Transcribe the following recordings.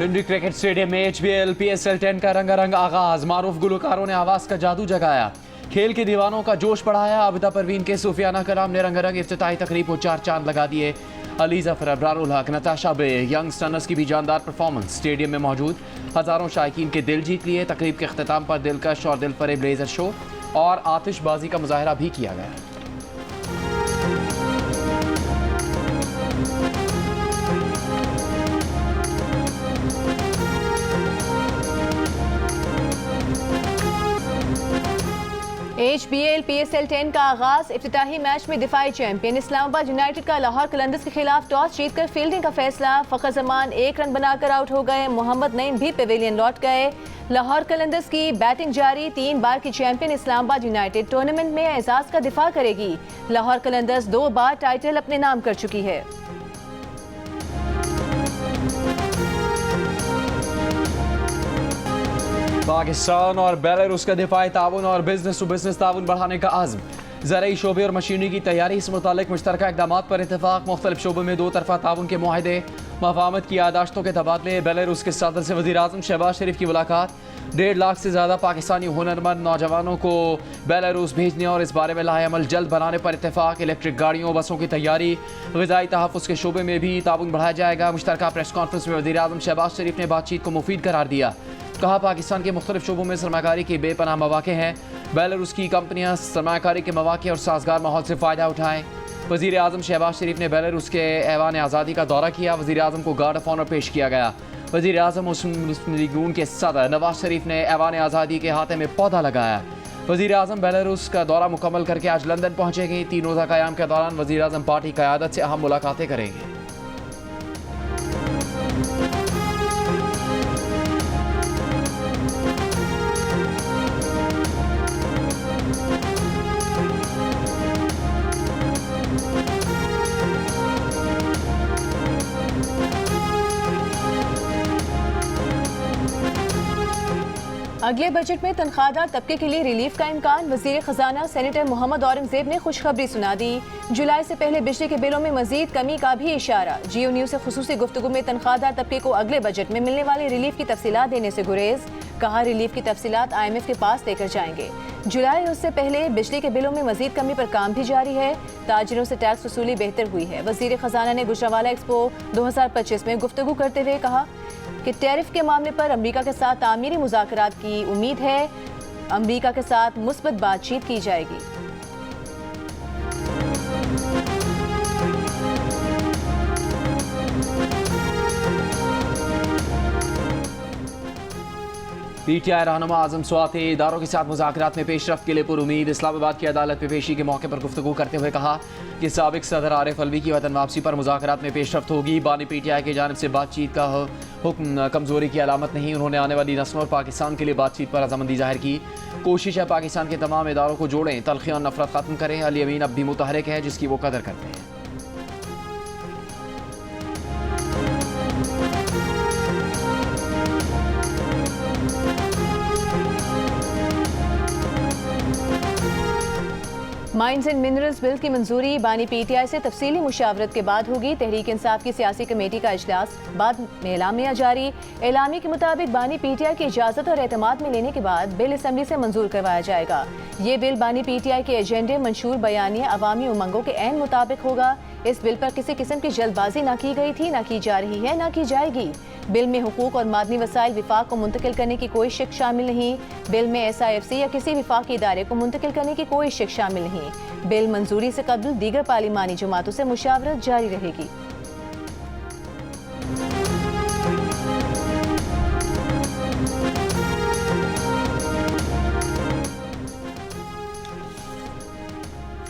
Rawalpindi cricket stadium में HBL PSL 10 का रंगारंग आगाज। मारूफ गुलकारों ने आवाज का जादू जगाया, खेल के दीवानों का जोश बढ़ाया। आबिदा परवीन के सूफियाना कलाम ने रंगारंग इफ्तिताही तकरीब को 4 चांद लगा दिए। अली जफर, अबरारुल हक, नताशा बे, यंग स्टनर्स की भी जानदार परफॉर्मेंस। स्टेडियम में मौजूद हजारों शायकीन के दिल जीत लिए। तकरीब के अख्ताम पर दिलकश और दिलफरेब लेजर शो और आतिशबाजी का मुजाहरा भी किया गया। HBL PSL 10 का आगाज। इफ्तिताही मैच में दिफाई चैंपियन इस्लामाबाद यूनाइटेड का लाहौर कलंदर्स के खिलाफ टॉस जीतकर फील्डिंग का फैसला। फखर जमान 1 रन बनाकर आउट हो गए। मोहम्मद नईम भी पेविलियन लौट गए। लाहौर कलंदर्स की बैटिंग जारी। 3 बार की चैंपियन इस्लामाबाद यूनाइटेड टूर्नामेंट में एजाज का दिफा करेगी। लाहौर कलंदर्स 2 बार टाइटल अपने नाम कर चुकी है। पाकिस्तान और बेलारूस का दिफाई ताउन और बिजनेस टू बिजनेस ताउन बढ़ाने का आज़म। ज़राई शोबे और मशीनरी की तैयारी से मुतालिक मुश्तरका इक़दाम पर इतफाक़। मुख्तलिफ शोबों में 2 तरफ़ा ताउन के मुआहदे। मफाहमत की यादाश्तों के तबादले। बेलारूस के सदर से वज़ीर आज़म शहबाज शरीफ की मुलाकात। 1.5 लाख से ज़्यादा पाकिस्तानी हुनरमंद नौजवानों को बेलारूस भेजने और इस बारे में लाहेअमल जल्द बनाने पर इतफाक़। इलेक्ट्रिक गाड़ियों बसों की तैयारी। ग़िज़ाई तहफ़्फ़ुज़ के शोबे में भी ताउन बढ़ाया जाएगा। मुश्तरका प्रेस कॉन्फ्रेंस में वज़ीर आज़म शहबाज शरीफ ने बातचीत को मुफीद करार दिया। कहा, पाकिस्तान के मुख्तलिफ शोबों में सरमाकारी के बेपनाह मौक़े हैं। बेलारूस की कंपनियां सरमाकारी के मौक़े और साजगार माहौल से फ़ायदा उठाएं। वज़ीर आज़म शहबाज शरीफ ने बेलारूस के ऐवान आज़ादी का दौरा किया। वज़ीर आज़म को गार्ड ऑफ ऑनर पेश किया गया। वज़ीर आज़म मुस्लिम लीग नून के सदर नवाज शरीफ ने ऐवान आज़ादी के हाथे में पौधा लगाया। वज़ीर आज़म बेलारूस का दौरा मुकम्मल करके आज लंदन पहुँचेंगे। 3 रोज़ा क़याम के दौरान वज़ीर आज़म पार्टी क़यादत से अहम मुलाकातें करेंगे। अगले बजट में तनख्वाहदार तबके के लिए रिलीफ का इम्कान। वज़ीर ख़जाना सेनेटर मोहम्मद औरंगज़ेब ने खुशखबरी सुना दी। जुलाई से पहले बिजली के बिलों में मजीद कमी का भी इशारा। जियो न्यूज़ से खुसूसी गुफ्तगू में तनख्वाहदार तबके को अगले बजट में मिलने वाले रिलीफ की तफसीलात देने से गुरेज। कहा, रिलीफ की तफसीलात IMF के पास लेकर जाएंगे। जुलाई उससे पहले बिजली के बिलों में मजीद कमी पर काम भी जारी है। ताजिरों से टैक्स वसूली बेहतर हुई है। वज़ीर ख़जाना ने गुजरावाला एक्सपो 2025 में गुफ्तगू करते हुए कहा कि टैरिफ के मामले पर अमरीका के साथ तामीरी मुज़ाकरात की उम्मीद है। अमरीका के साथ मुस्बत बातचीत की जाएगी। PTI रहनुमा आज़म स्वाति इदारों के साथ मुज़ाकरात में पेशरफ्त के लिए पुरुमीद। इस्लामाबाद की अदालत में पेशी के मौके पर गुफ्तगू करते हुए कहा कि साबिक सदर आरिफ अलवी की वतन वापसी पर मुज़ाकरात में पेशरफ्त होगी। बानी PTI की जानिब से बातचीत का हुक्म कमज़ोरी की अलामत नहीं। उन्होंने आने वाली नस्लों और पाकिस्तान के लिए बातचीत पर रज़ामंदी जाहिर की। कोशिश है पाकिस्तान के तमाम इदारों को जोड़ें, तलख़ी और नफरत ख़त्म करें। अली अमीन अब भी मुतहरिक है, जिसकी वो कदर करते हैं। माइंस एंड मिनरल्स बिल की मंजूरी। बानी PTI से तफसीली मुशावरत के बाद होगी। तहरीक इंसाफ की सियासी कमेटी का इजलास बाद में एलामिया जारी। एलामी के मुताबिक बानी PTI की इजाज़त और एतमाद में लेने के बाद बिल असम्बली से मंजूर करवाया जाएगा। ये बिल बानी PTI के एजेंडे, मंशूर बयानिया, अवामी उमंगों के ऐन मुताबिक होगा। इस बिल पर किसी किस्म की जल्दबाजी ना की गई थी, ना की जा रही है, ना की जाएगी। बिल में हुकूक और मादनी वसाइल विफाक को मुंतकिल करने की कोई शिक शामिल नहीं। बिल में SIFC या किसी विफाकी इदारे को मुंतकिल करने की कोई शिक शामिल नहीं। बिल मंजूरी से कबल दीगर पार्लिमानी जमातों से मुशावरत जारी रहेगी।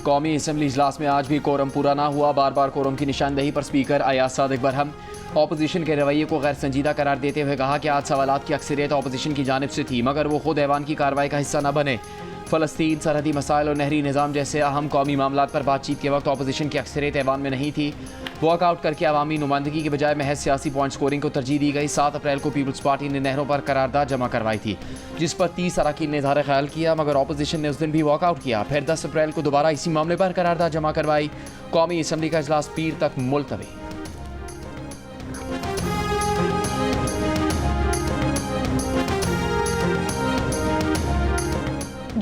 कौमी असम्बली इजलास में आज भी कोरम पूरा ना हुआ। बार बार कोरम की निशानदेही पर स्पीकर अयाज सादिक बरहम ऑपोजिशन के रवैये को गैर संजीदा करार देते हुए कहा कि आज सवालात की अक्सरियत ऑपोजिशन की जानिब से थी, मगर वो खुद ऐवान की कार्रवाई का हिस्सा न बने। फ़लस्तीन, सरहदी मसाइल और नहरी निज़ाम जैसे अहम कौमी मामलात पर बातचीत के वक्त ऑपोजिशन की अक्सरियत ऐवान में नहीं थी। वॉकआउट करके अवामी नुमाइंदगी के बजाय महज सियासी पॉइंट स्कोरिंग को तरजीह दी गई। 7 अप्रैल को पीपल्स पार्टी ने नहरों पर करारदाद जमा करवाई थी, जिस पर 30 अरकान ने इज़हार ख्याल किया, मगर ऑपोजिशन ने उस दिन भी वॉकआउट किया। फिर 10 अप्रैल को दोबारा इसी मामले पर करारदाद जमा करवाई। कौमी असम्बली का इजलास पीर तक मुलतवी।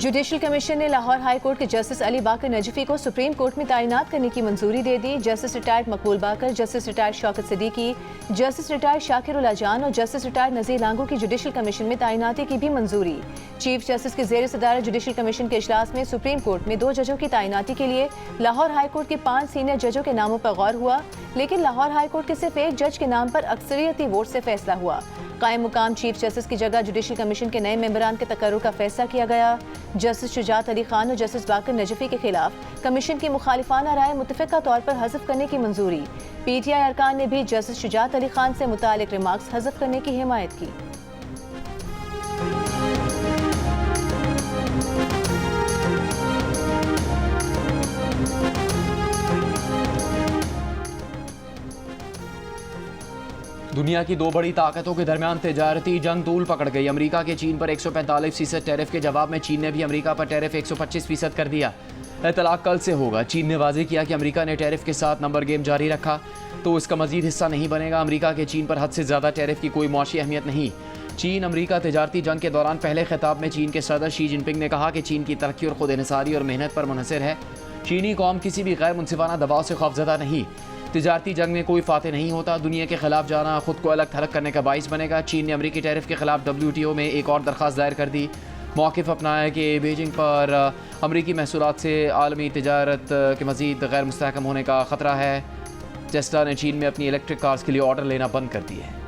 जुडिशल कमीशन ने लाहौर हाई कोर्ट के जस्टिस अली बाकर नजफी को सुप्रीम कोर्ट में तैनात करने की मंजूरी दे दी। Justice retired Maqbool Baqar, justice retired Shaukat Siddiqui, justice retired Shakir ul Jan और जस्टिस रिटायर्ड नजीर लांगो की जुडिशल कमीशन में तैनाती की भी मंजूरी। चीफ जस्टिस के जेर सदारत जुडिशल कमीशन के इजलास में सुप्रीम कोर्ट में 2 जजों की तैनाती के लिए लाहौर हाई कोर्ट के 5 सीनियर जजों के नामों पर गौर हुआ, लेकिन लाहौर हाई कोर्ट के सिर्फ एक जज के नाम पर अक्सरियती वोट से फैसला हुआ। कायम मुकाम चीफ जस्टिस की जगह जुडिशल कमीशन के नए मेंबरान के तकर्रुर का फैसला किया गया। जस्टिस शुजात अली खान और जस्टिस बाकर नजफी के खिलाफ कमीशन की मुखालिफाना राय मुतफ़िका तौर पर हज़फ करने की मंजूरी। PTI अरकान ने भी जस्टिस शुजात अली खान से मुतालिक रिमार्क्स हज़फ करने की हिमायत की। दुनिया की 2 बड़ी ताकतों के दरमियान तिजारती जंग तूल पकड़ गई। अमेरिका के चीन पर 145% टैरिफ के जवाब में चीन ने भी अमेरिका पर टैरिफ 125% कर दिया। इतलाक कल से होगा। चीन ने वाज़ेह किया कि अमेरिका ने टैरिफ के साथ नंबर गेम जारी रखा तो इसका मजीद हिस्सा नहीं बनेगा। अमेरिका के चीन पर हद से ज़्यादा टैरिफ की कोई मुआशी अहमियत नहीं। चीन अमेरिका तिजारती जंग के दौरान पहले खिताब में चीन के सदर शी जिनपिंग ने कहा कि चीन की तरक्की और खुद इन्हिसारी और मेहनत पर मुनहसर है। चीनी कौम किसी भी गैर मुनसिफाना दबाव से खौफजदा नहीं। तिजारती जंग में कोई फाते नहीं होता। दुनिया के खिलाफ जाना खुद को अलग थलग करने का बाइस बनेगा। चीन ने अमेरिकी टैरिफ के खिलाफ WTO में एक और दरख्वास्त दायर कर दी। मौक़िफ़ अपनाया कि बीजिंग पर अमेरिकी महसूलात से आलमी तिजारत के मज़ीद गैर मुस्तहकम होने का ख़तरा है। टेस्ला ने चीन में अपनी इलेक्ट्रिक कार्स के लिए ऑर्डर लेना बंद कर दिए हैं।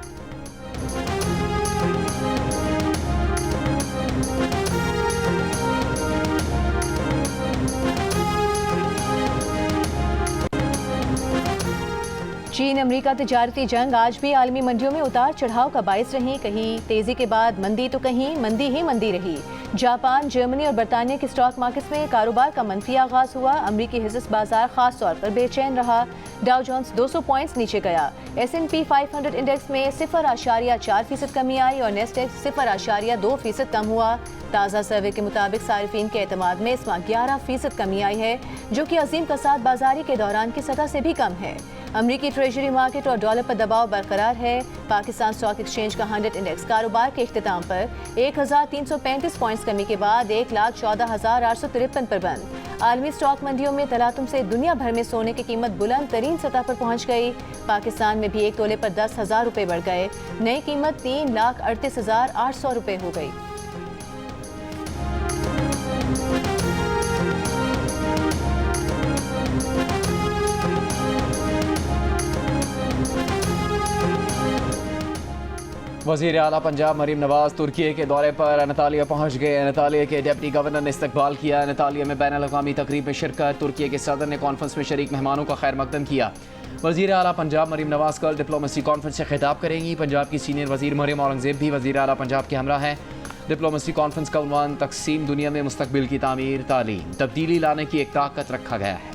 चीन अमेरिका तिजारती जंग आज भी आलमी मंडियों में उतार चढ़ाव का बायस रही। कहीं तेजी के बाद मंदी तो कहीं मंदी ही मंदी रही। जापान, जर्मनी और बरतानिया के स्टॉक मार्केट्स में कारोबार का मनफी आगाज हुआ। अमरीकी हिस्सा बाजार खास तौर पर बेचैन रहा। डाउ जोन्स 200 पॉइंट्स नीचे गया। S&P 500 इंडेक्स में 0.4% कमी आई और नेस्डेक्स 0.2% कम हुआ। ताज़ा सर्वे के मुताबिक सारिफीन के एतमाद में इस माह 11% कमी आई है, जो कि अजीम कसाद बाजारी के दौरान की सतह से भी कम है। अमरीकी ट्रेजरी मार्केट और डॉलर पर दबाव बरकरार है। पाकिस्तान स्टॉक एक्सचेंज का 100 इंडेक्स कारोबार के इख्तिताम पर 1335 पॉइंट्स कमी के बाद 1,14,853 पर बंद। आलमी स्टॉक मंडियों में तलातुम से दुनिया भर में सोने की कीमत बुलंद तरीन सतह पर पहुंच गई। पाकिस्तान में भी 1 तोले पर 10,000 रुपये बढ़ गए। नई कीमत 3,38,800 रुपये हो गई। वज़ीर आला पंजाब मरीम नवाज तुर्की के दौरे पर अनतालिया पहुँच गए। अनतालिया के डिप्टी गवर्नर ने इस्तकबाल किया। अनतालिया में बैनुल-अक़वामी तकरीब में शिरकत। तुर्की के सदर ने कॉन्फ्रेंस में शरीक मेहमानों का खैर मकदम किया। वज़ीर आला पंजाब मरीम नवाज कल डिप्लोमेसी कॉन्फ्रेंस से खिताब करेंगी। पंजाब की सीनियर वज़ीर मरीम औरंगज़ेब भी वज़ीर आला पंजाब के हमरा हैं। डिप्लोमेसी कॉन्फ्रेंस का उन्वान तक़सीम दुनिया में मुस्तक़बिल की तामीर, तालीम, तब्दीली लाने की एक ताकत रखा गया है।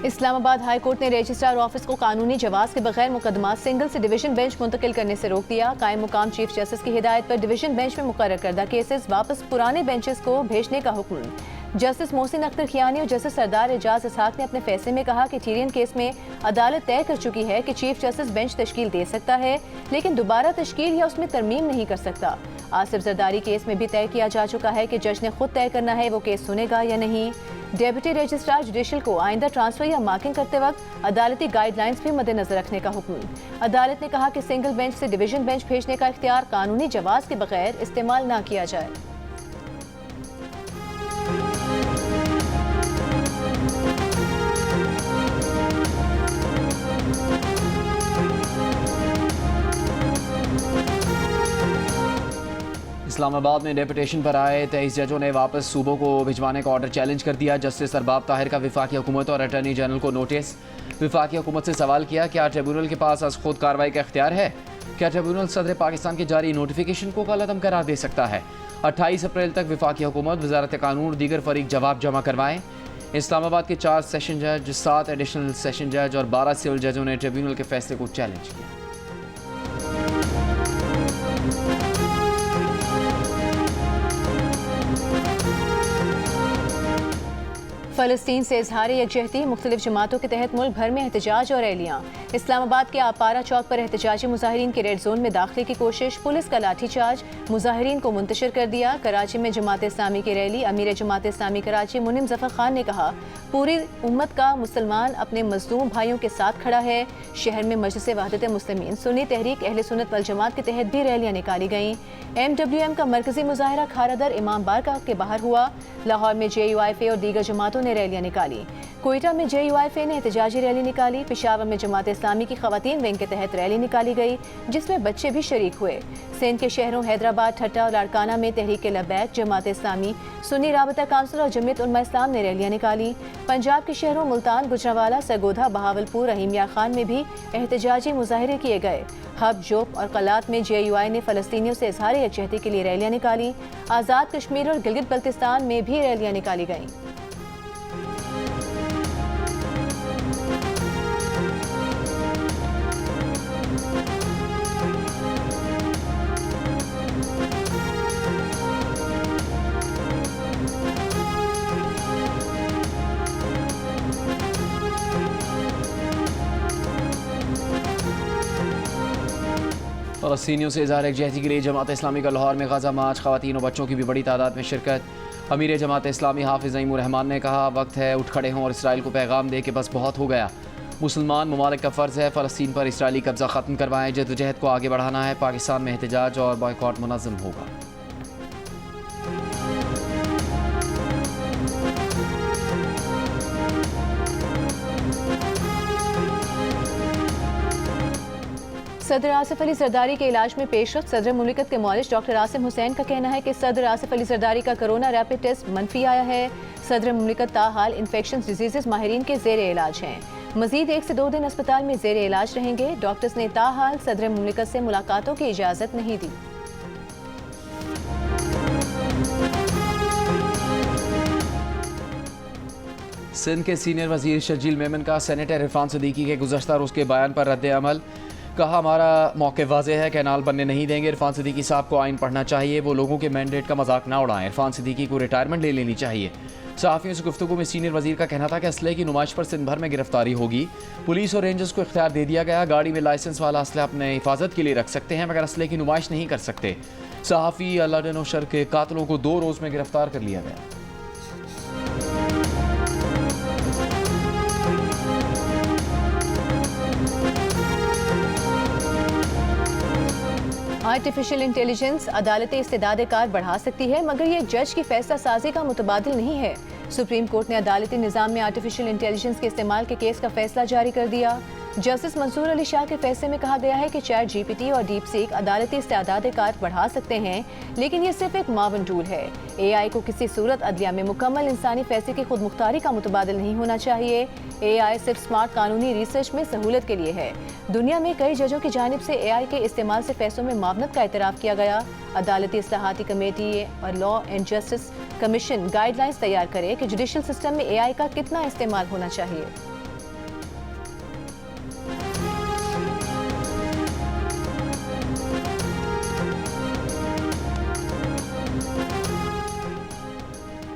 इस्लामाबाद हाई कोर्ट ने रजिस्ट्रार ऑफिस को कानूनी जवाब के बगैर मुकदमा सिंगल से डिवीजन बेंच मुंतकिल करने से रोक दिया। कायम मुकाम चीफ जस्टिस की हिदायत पर डिवीजन बेंच में मुकर्रर करदा केसेस वापस पुराने बेंचेस को भेजने का हुक्म। जस्टिस मोहसिन अख्तर खियानी और जस्टिस सरदार एजाज इसहाक ने अपने फैसले में कहा कि टीरियन केस में अदालत तय कर चुकी है कि चीफ जस्टिस बेंच तश्कील दे सकता है, लेकिन दोबारा तश्कील या उसमें तरमीम नहीं कर सकता। आसिफ जरदारी केस में भी तय किया जा चुका है कि जज ने खुद तय करना है वो केस सुनेगा या नहीं। डेप्यूटी रजिस्ट्रार जुडिशल को आइंदा ट्रांसफर या मार्किंग करते वक्त अदालती गाइडलाइंस भी मद्देनजर रखने का हुक्म। अदालत ने कहा कि सिंगल बेंच से डिवीजन बेंच भेजने का इख्तियार कानूनी जवाब के बगैर इस्तेमाल न किया जाए। इस्लामाबाद में डेपुटेशन पर आए 23 जजों ने वापस सूबों को भिजवाने का ऑर्डर चैलेंज कर दिया। जस्टिस अरबाब ताहिर का वफाकी हुकूमत और अटर्नी जनरल को नोटिस। वफाकी हुकूमत से सवाल किया, क्या ट्रिब्यूनल के पास अज खुद कार्रवाई का इख्तियार है? क्या ट्रिब्यूनल सदर पाकिस्तान के जारी नोटिफिकेशन को कलअदम करार दे सकता है? 28 अप्रैल तक वफाकी हुकूमत, वजारत कानून और दीगर फरीक जवाब जमा करवाएं। इस्लामाबाद के 4 सेशन जज, 7 एडिशनल सेशन जज और 12 सिविल जजों ने ट्रिब्यूनल के फैसले को चैलेंज किया। फ़लस्तीन से इजहार यकजहती, मुख्तलिफ जमातों के तहत मुल्क भर में एहतजाज और रैलियाँ। इस्लामाबाद के आपारा चौक पर एहतजाजी मुजाहिरीन के रेड जोन में दाखिले की कोशिश, पुलिस का लाठीचार्ज, मुजाहिरीन को मुंतशिर कर दिया। कराची में जमात इस्लामी की रैली, अमीर जमात इस्लामी कराची मुनिम जफर खान ने कहा, पूरी उम्मत का मुसलमान अपने मजलूम भाइयों के साथ खड़ा है। शहर में मजलिस वहदत मुस्लिमीन सुन्नी तहरीक अहले सुन्नत वल जमात के तहत भी रैलियाँ निकाली गईं। MWM का मरकजी मुजाहरा खारादर इमाम बारगाह के बाहर हुआ। लाहौर में JUIFA और दीगर जमातों ने रैलियाँ निकाली। कोयटा में JUIFA ने एहतजाजी रैली निकाली। पेशावर में जमात इस्लामी की खवातीन विंग के तहत रैली निकाली गई, जिसमें बच्चे भी शरीक हुए। सिंध के शहरों हैदराबाद, ठट्टा और लाड़काना में तहरीक लबैक, जमात इस्लामी, सुन्नी राबता काउंसिल और जमीयत उलमा इस्लाम ने रैलियाँ निकाली। पंजाब के शहरों मुल्तान, गुजरांवाला, सरगोधा, बहावलपुर, रहीमिया खान में भी एहतजाजी मुजाहरे किए गए। हब, जोप और कलात में JUI ने फ़लस्तीनियों से इजहार यकजहती के लिए रैलियाँ निकाली। आज़ाद कश्मीर और गिलगित बल्तिस्तान में भी रैलियाँ निकाली गईं। फ़लस्तीनियों से इज़हार यकजहती के लिए जमात इस्लामी का लाहौर में गाज़ा मार्च, ख़वातीन और बच्चों की भी बड़ी तादाद में शिरकत। अमीर जमात इस्लामी हाफिज़ नईमुर रहमान ने कहा, वक्त है उठ खड़े हों और इसराइल को पैगाम दे कि बस बहुत हो गया। मुसलमान ममालिक का फ़र्ज़ है फ़लस्तीन पर इसराइली कब्ज़ा ख़त्म करवाएं। जद्दोजहद को आगे बढ़ाना है। पाकिस्तान में एहतजाज और बॉयकॉट मुनज़्ज़म होगा। सदर आसिफ अली जरदारी के इलाज में पेशरफ। सदर मुमलिकत के मौलिज डॉक्टर आसिम हुसैन का कहना है कि सदर आसिफ अली जरदारी का कोरोना रैपिड टेस्ट मनफी आया है। सदर मुमलिकत ताहाल इन्फेक्शन डिजीज़ माहिरीन के ज़ेरे इलाज हैं। मजीद 1 से 2 दिन अस्पताल में ज़ेरे इलाज रहेंगे। डॉक्टर्स ने ताहाल सदर मुमलिकत से मुलाकातों की इजाज़त नहीं दी। सिंध के सीनियर वजीर शर्जील मेमन का सेनेटर इरफान सदीकी के गुज़श्ता रोज़ के बयान पर रद्द अमल। कहा, हमारा मौक़िफ़ वाज़ेह है, कैनाल बनने नहीं देंगे। इरफान सदीकी साहब को आइन पढ़ना चाहिए, वो लोगों के मैंडेट का मजाक ना उड़ाएं। इरफान सदीकी को रिटायरमेंट ले लेनी चाहिए। सहाफ़ियों से गुफ्तगू में सीनियर वजीर का कहना था कि असलहे की नुमाइश पर सिंध भर में गिरफ्तारी होगी। पुलिस और रेंजर्स को इख्तियार दे दिया गया। गाड़ी में लाइसेंस वाला असलहा अपने हिफाजत के लिए रख सकते हैं, मगर असलहे की नुमाइश नहीं कर सकते। सहाफ़ी अलादन और शर के कातलों को 2 रोज़ में गिरफ्तार कर लिया गया। आर्टिफिशियल इंटेलिजेंस अदालती इस्तेदाद कार बढ़ा सकती है, मगर ये जज की फैसला साजी का मुतबादिल नहीं है। सुप्रीम कोर्ट ने अदालती निज़ाम में आर्टिफिशियल इंटेलिजेंस के इस्तेमाल के केस का फैसला जारी कर दिया। जस्टिस मंसूर अली शाह के फैसले में कहा गया है कि चैट GPT और डीप सीक अदालती इस्तेदाद कार बढ़ा सकते हैं, लेकिन ये सिर्फ एक मावन टूल है। AI को किसी सूरत अदलिया में मुकम्मल इंसानी फैसले की खुद मुख्तारी का मुतबादिल नहीं होना चाहिए। AI सिर्फ स्मार्ट कानूनी रिसर्च में सहूलत के लिए है। दुनिया में कई जजों की जानिब से AI के इस्तेमाल से फैसलों में मावनत का एतराफ़ किया गया। अदालती इस्लाहाती कमेटी और law and justice commission guidelines तैयार करे कि जुडिशल सिस्टम में AI का कितना इस्तेमाल होना चाहिए।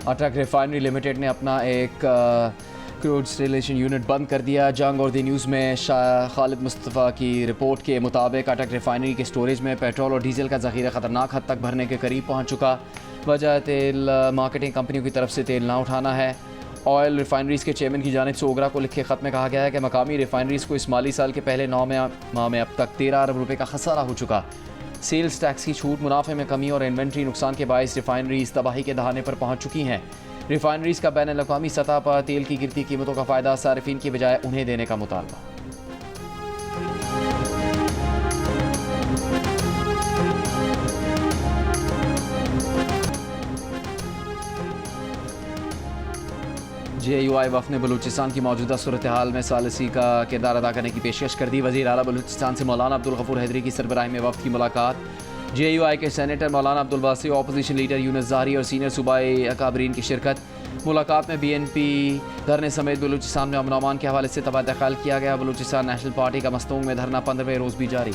अटक रिफाइनरी लिमिटेड ने अपना एक क्रूड डिस्टिलेशन यूनिट बंद कर दिया। जंग और द न्यूज़ में खालिद मुस्तफ़ा की रिपोर्ट के मुताबिक अटक रिफाइनरी के स्टोरेज में पेट्रोल और डीजल का ज़ख़ीरा ख़तरनाक हद तक भरने के करीब पहुँच चुका। वजह तेल मार्केटिंग कंपनियों की तरफ से तेल ना उठाना है। ऑयल रिफाइनरीज़ के चेयरमैन की जानिब से ओगरा को लिखे ख़त में कहा गया है कि मकामी रिफाइनरीज़ को इस माली साल के पहले 9 माह में अब तक 13 अरब रुपये का खसारा हो चुका। सेल्स टैक्स की छूट, मुनाफे में कमी और इन्वेंट्री नुकसान के बायस रिफाइनरीज तबाही के दहाने पर पहुंच चुकी हैं। रिफाइनरीज का बैन अवी सतह पर तेल की गिरती कीमतों का फ़ायदा सार्फिन की बजाय उन्हें देने का मुतालबा। JUI वफ़द ने बलूचिस्तान की मौजूदा सूरत हाल में सालसी का किरदार अदा करने की पेशकश कर दी। वज़ीर आला बलूचिस्तान से मौलाना अब्दुल गफूर हैदरी की सरबराही में वफ़द की मुलाकात। JUI के सेनेटर मौलाना अब्दुल बासी, अपोजिशन लीडर यूनुस ज़ाहरी और सीनियर सूबाई अकाबरीन की शिरकत। मुलाकात में BNP धरने समेत बलूचिस्तान में अमन अमान के हवाले से तबादला ख्याल किया गया। बलूचिस्तान नेशनल पार्टी का मस्तूंग में धरना 15वें रोज़ भी जारी।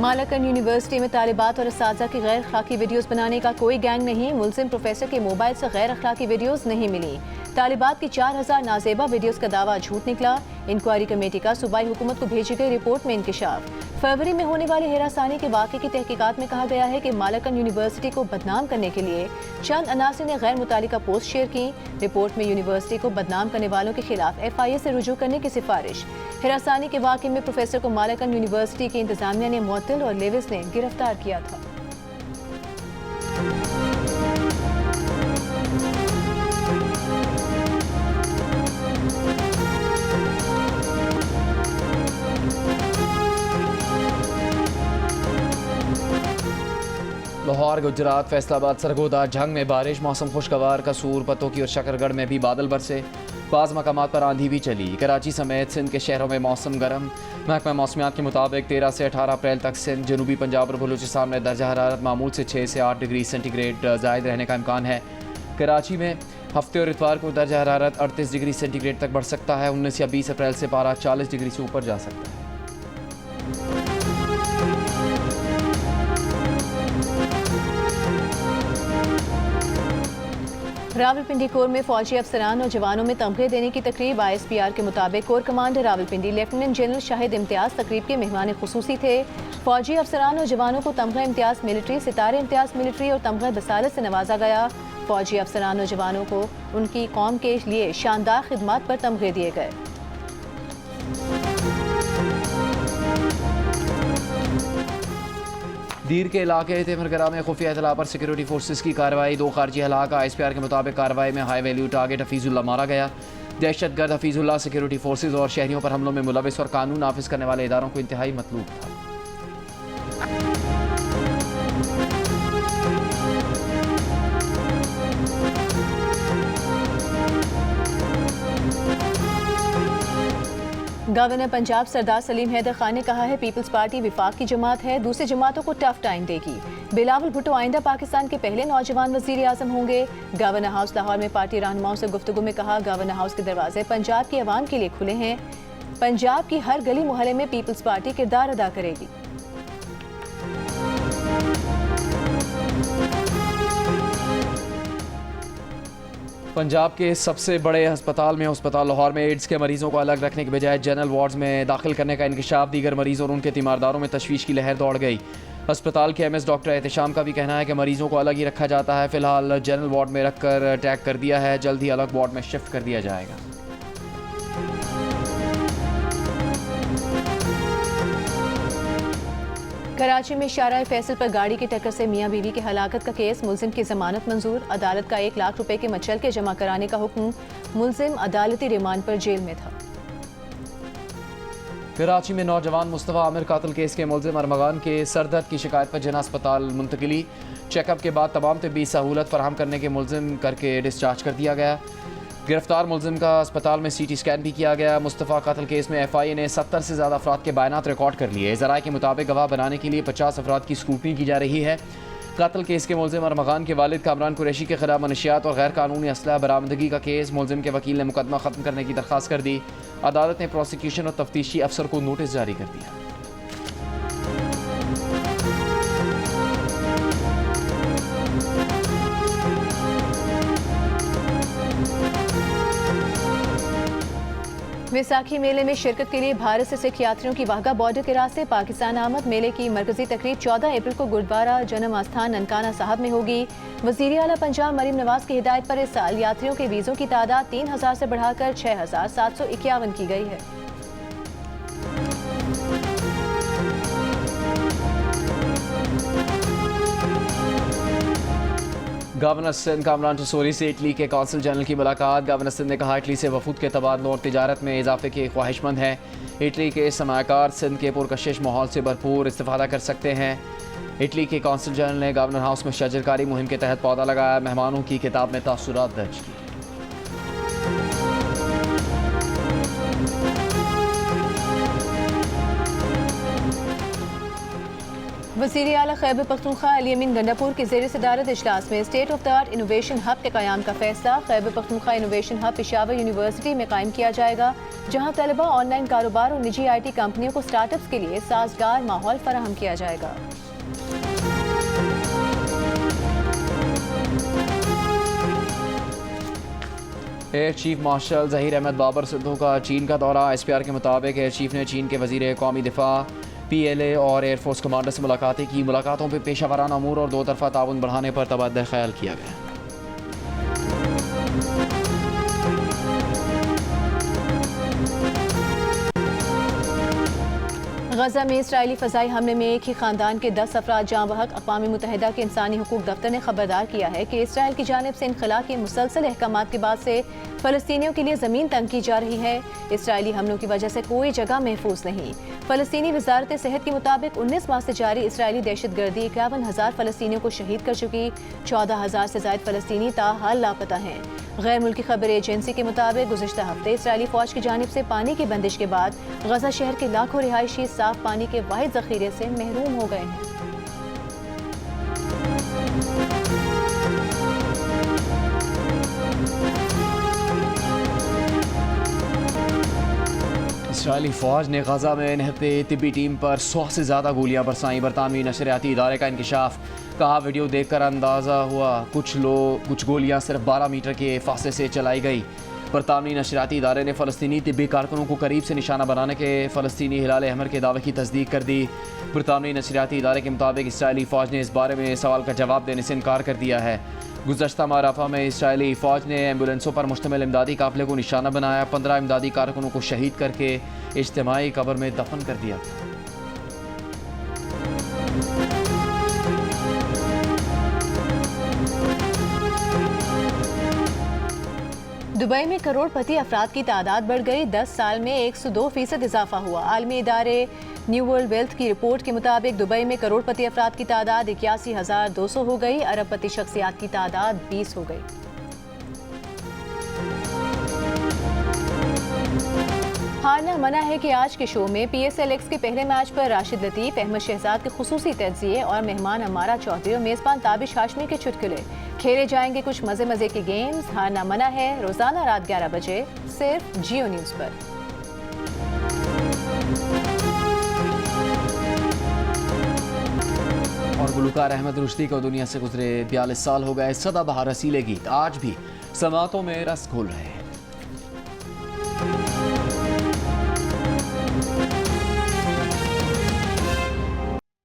मालाकन यूनिवर्सिटी में तालिबात और असातिज़ा की गैर अखलाकी वीडियोज़ बनाने का कोई गैंग नहीं। मुलजिम प्रोफेसर के मोबाइल से गैर अखलाकी वीडियोज़ नहीं मिली। तालिबात की 4000 नाजेबा वीडियोज़ का दावा झूठ निकला। इंक्वायरी कमेटी का सूबाई हुकूमत को भेजी गई रिपोर्ट में इंकशाफ। फरवरी में होने वाले हिरासानी के वाक़े की तहकीकात में कहा गया है कि मालाकन यूनिवर्सिटी को बदनाम करने के लिए चंद अनासिर ने गैर मुतालिका पोस्ट शेयर की। रिपोर्ट में यूनिवर्सिटी को बदनाम करने वालों के खिलाफ FIA से रुजू करने की सिफारिश। हिरासानी के वाक़े में प्रोफेसर को मालाकन यूनिवर्सिटी की इंतजामिया ने मुअत्तल और लेविस ने गिरफ्तार किया था। लाहौर, गुजरात, फैसलाबाद, सरगोदा, झंग में बारिश। मौसम खुशगवार। कसूर, पतोकी और शकरगढ़ में भी बादल बरसे। बाज़ मकामात पर आंधी भी चली। कराची समेत सिंध के शहरों में मौसम गर्म। महकमा मौसमियात के मुताबिक 13 से 18 अप्रैल तक सिंध, जनूबी पंजाब और बलूचिस्तान में दर्जा हरारत मामूल से 6 से 8 डिग्री सेंटीग्रेड जायद रहने का इम्कान है। कराची में हफ्ते और इतवार को दर्जा हरारत 38 डिग्री सेंटीग्रेड तक बढ़ सकता है। 19 या 20 अप्रैल से पारा 40 डिग्री से ऊपर जा सकता है। रावलपिंडी कोर में फौजी अफसरान और जवानों में तमगे देने की तकरीब। ISPR के मुताबिक core commander Rawalpindi lieutenant general Shahid Imtiaz तकरीब के मेहमान खुसूसी थे। फौजी अफसरान और जवानों को तमगा इम्तियाज मिलिट्री, सितारे इम्तियाज मिलिट्री और तमगा बसालत से नवाजा गया। फौजी अफसरान और जवानों को उनकी कौम के लिए शानदार खिदमात पर तमगे दिए गए। दीर के इलाके तेमरगरा में खुफिया इतला पर सिक्योरिटी फोर्सेस की कार्रवाई। 2 खारजी हलाक। ISPR के मुताबिक कार्रवाई में हाई वैल्यू टारगेट हफीजुल्ला मारा गया। दहशतगर्द हफीजुल्ला सिक्योरिटी फोर्सेस और शहरियों पर हमलों में मुलविस और कानून नाफिज करने वाले इदारों को इंतहाई मतलूब था। गवर्नर पंजाब सरदार सलीम हैदर खान ने कहा है पीपल्स पार्टी विफाक की जमात है, दूसरी जमातों को टफ टाइम देगी। बिलावल भुट्टो आइंदा पाकिस्तान के पहले नौजवान वजीर आजम होंगे। गवर्नर हाउस लाहौर में पार्टी रहनुमाओं से गुफ्तगू में कहा, गवर्नर हाउस के दरवाजे पंजाब की आवाम के लिए खुले हैं। पंजाब की हर गली मोहल्ले में पीपल्स पार्टी किरदार अदा करेगी। पंजाब के सबसे बड़े अस्पताल लाहौर में एड्स के मरीजों को अलग रखने के बजाय जनरल वार्ड्स में दाखिल करने का इंकशाफ। दीगर मरीजों और उनके तीमारदारों में तशवीश की लहर दौड़ गई। अस्पताल के MS डॉक्टर एहतशाम का भी कहना है कि मरीजों को अलग ही रखा जाता है। फिलहाल जनरल वार्ड में रखकर टैग कर दिया है, जल्द ही अलग वार्ड में शिफ्ट कर दिया जाएगा। कराची में शारा फैसल पर गाड़ी की टक्कर से मियां बीवी की हलाकत का केस। मुलजिम की जमानत मंजूर। अदालत का 1 लाख रुपए के मचल के जमा कराने का हुक्म। मुलजिम अदालती रिमांड पर जेल में था। कराची में नौजवान मुस्तफा आमिर कातिल केस के मुलजिम अरमगान के सरदर्द की शिकायत पर जना अस्पताल मुंतकिली। चेकअप के बाद तमाम तिब्बी सहूलत फराहम करने के मुलजिम करके डिस्चार्ज कर दिया गया। गिरफ्तार मुलजिम का अस्पताल में CT स्कैन भी किया गया। मुस्तफ़ा कातिल केस में FIA ने 70 से ज़्यादा अफराद के बयानात रिकॉर्ड कर लिए। ज़राए के मुताबिक गवाह बनाने के लिए 50 अफराद की स्क्रूटनी की जा रही है। कातिल केस के मुलजिम अरमगान के वालिद कामरान कुरैशी के खिलाफ मनशियात और गैर कानूनी असलहा बरामदगी का केस। मुलजिम के वकील ने मुकदमा ख़त्म करने की दरख्वास्त कर दी। अदालत ने प्रोसिक्यूशन और तफ्तीशी अफसर को नोटिस जारी कर दिया। वैसाखी मेले में शिरकत के लिए भारत से सिख यात्रियों की वाघा बॉर्डर के रास्ते पाकिस्तान आमद। मेले की मरकजी तकरीब 14 अप्रैल को गुरुद्वारा जन्म आस्थान ननकाना साहब में होगी। वजीर आला पंजाब मरीम नवाज की हिदायत पर इस साल यात्रियों के वीज़ों की तादाद 3000 से बढ़ाकर 6751 की गई है। गवर्नर सिंध कामरान टसोरी से इटली के कौंसल जनरल की मुलाकात। गवर्नर सिंध ने कहा, इटली से वफूद के तबादलों और तिजारत में इजाफे के ख्वाहिशमंद हैं। इटली के सरमायाकार सिंध के पुरकशिश माहौल से भरपूर इस्तेफादा कर सकते हैं। इटली के कौंसल जनरल ने गवर्नर हाउस में शजरकारी मुहिम के तहत पौधा लगाया। मेहमानों की किताब में तासुरात दर्ज की। वज़ीर आला खैबर पख्तूनख्वा अली अमीन गंडापुर के ज़ेर सदारत इजलास में state of the art innovation hub के क़याम का फैसला। Khyber Pakhtunkhwa innovation hub Peshawar university में कायम किया जाएगा, जहाँ तलबा ऑनलाइन कारोबार और निजी IT कंपनियों को स्टार्टअप्स के लिए साजगार माहौल फराहम किया जाएगा। Air chief marshal Zaheer Ahmed Babar Sidhu का चीन का दौरा। SPR के मुताबिक एयर चीफ ने चीन के वज़ीर कौमी दिफा PLA और एयरफोर्स कमांडर से मुलाकातें की। मुलाकातों पर पेशा वराना अमूर और दो तरफ़ा ताउन बढ़ाने पर तबादला ख्याल किया गया। गजा में इसराइली फ़ज़ाई हमले में एक ही ख़ानदान के 10 अफराद जाँ बहक। अक़वाम मुत्तहिदा के इंसानी हुकूक दफ्तर ने खबरदार किया है कि इसराइल की जानिब से इनखला के मुसलसल अहकामात के बाद से फ़लस्तीनियों के लिए ज़मीन तंग की जा रही है। इसराइली हमलों की वजह से कोई जगह महफूज नहीं। फ़लस्तीनी वजारत सेहत के मुताबिक 19 माह से जारी इसराइली दहशतगर्दी 51,000 फ़लस्तीनियों को शहीद कर चुकी। 14,000 से ज़ायद फ़लस्तीनी ताहाल लापता हैं। गैर मुल्की खबर एजेंसी के मुताबिक गुज़िश्ता हफ्ते इसराइली फ़ौज की जानिब से पानी की बंदिश के बाद गजा शहर के लाखों रिहायशी साफ पानी के वाहिद ज़ख़ीरे से महरूम हो गए हैं। इसराइली फ़ौज ने गजा में निहत्ते तिब्बी टीम पर 100 से ज़्यादा गोलियां बरसाईं। बरतानवी नशरियाती इदारे का इंकशाफ। कहा वीडियो देखकर अंदाज़ा हुआ कुछ गोलियां सिर्फ 12 मीटर के फासले से चलाई गई। बरतानवी नशरियाती इदारे ने फ़लस्तीनी तिब्बी कारकुनों को करीब से निशाना बनाने के फ़लस्तीनी हिलाल अहमर के दावे की तस्दीक कर दी। बरतानवी नशरियाती इदारे के मुताबिक इसराइली फ़ौज ने इस बारे में सवाल का जवाब देने से इनकार कर दिया है। गुज़श्ता माह रफ़ा में इसराइली फ़ौज ने एम्बुलेंसों पर मुश्तमिल इमदादी काफ़िले को निशाना बनाया। 15 इमदादी कारकुनों को शहीद करके इज्तिमाई कब्र में दफन कर दिया। दुबई में करोड़पति अफराद की तादाद बढ़ गई। 10 साल में 102% इजाफा हुआ। आलमी इदारे न्यू वर्ल्ड वेल्थ की रिपोर्ट के मुताबिक दुबई में करोड़पति अफराद की तादाद 81,200 हो गई। अरबपति शख्सियात की तादाद 20 हो गई। हारना मना है कि आज के शो में PSLX के पहले मैच पर राशिद लतीफ़, अहमद शहजाद के खुसूसी तज्जिए और मेहमान अमारा चौधरी और मेज़बान ताबिश हाशमी के चुटकुले। खेले जाएंगे कुछ मज़े के गेम्स। हारना मना है रोज़ाना रात 11 बजे सिर्फ जियो न्यूज़ पर। और गुलकार अहमद रुश्दी को दुनिया से गुजरे 42 साल हो गए। सदाबहार रसीले गीत आज भी समातों में रस घोल रहे हैं।